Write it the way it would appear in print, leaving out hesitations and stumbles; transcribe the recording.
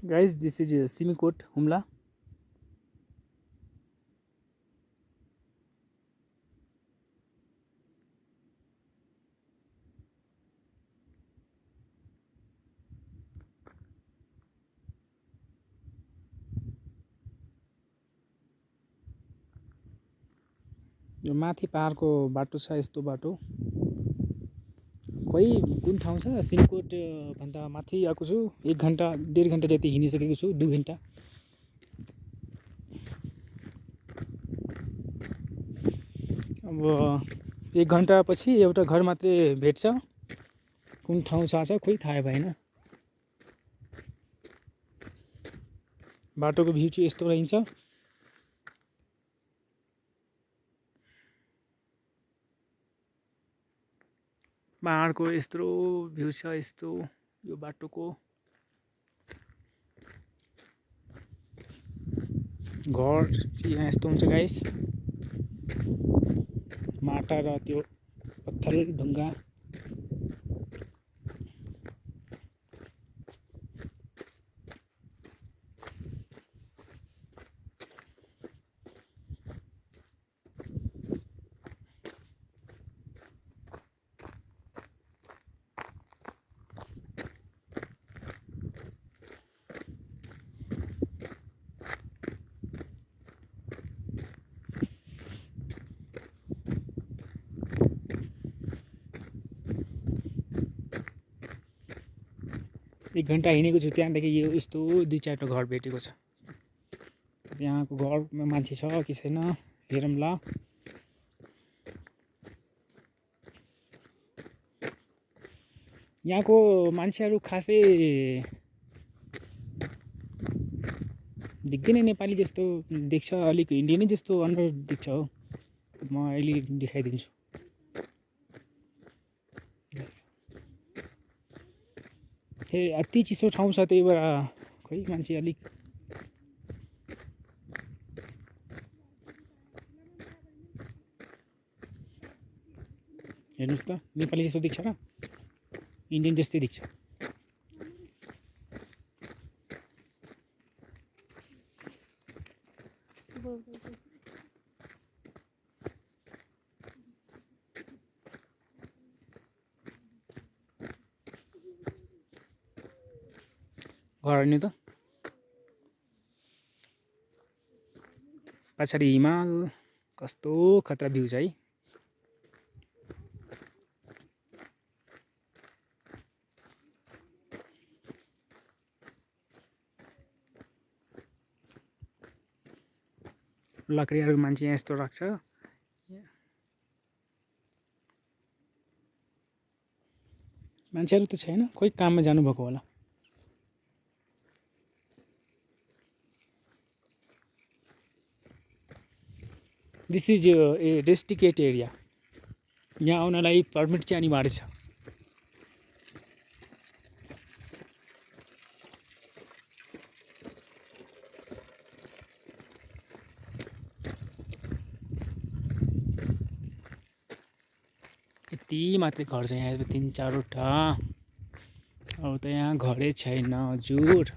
Guys, this is Simikot Humla. यो माथि पहाडको बाटो छ, यस्तो बाटो खोइ कुन ठाउँ छ। सिमकोट भन्दा माथि आएको छु। 1 घण्टा 1.5 घण्टा जति हिँडिसकेको छु। 2 घण्टा। अब 1 घण्टा पछि एउटा घर मात्रै भेट्छ। कुन ठाउँ छ खोइ थाहा भएन। बाटोको भ्यू चाहिँ यस्तो रहन्छ। पहाडको यस्तो भ्यू छ। यस्तो यो बाटोको घर चाहिँ यहाँ यस्तो हुन्छ गाइस। माटा र त्यो पत्थर ढुङ्गा। एक घण्टा हिँडेको छु। त्यहाँदेखि यो यस्तो 2-4 घर भेटेको छ। यहाँको घरमा मान्छे छ कि छैन हेरौँला। यहाँको मान्छेहरू खासै देख्दैन नेपाली जस्तो देख्छ। अलिक इन्डियनै जस्तो अनुहार देख्छ हो। म अहिले देखाइदिन्छु। अति चिसो ठाउँ छ, त्यही भएर खोइ मान्छे अलिक हेर्नुहोस् त, नेपाली जस्तो देख्छ र इन्डियन जस्तै देख्छ। घर हेर्नु त, पछाडि हिमाल। कस्तो खतरा भ्यू छ है। लकडियाहरू मान्छे यहाँ यस्तो राख्छ। मान्छेहरू त छैन, खोइ काममा जानुभएको होला। This is a restricted area. यहाँ आउनलाई पर्मिट चाहिँ अनिवार्य छ। यति मात्रै घर छ यहाँ, 3-4 वटा। अब त यहाँ घरै छैन हजुर।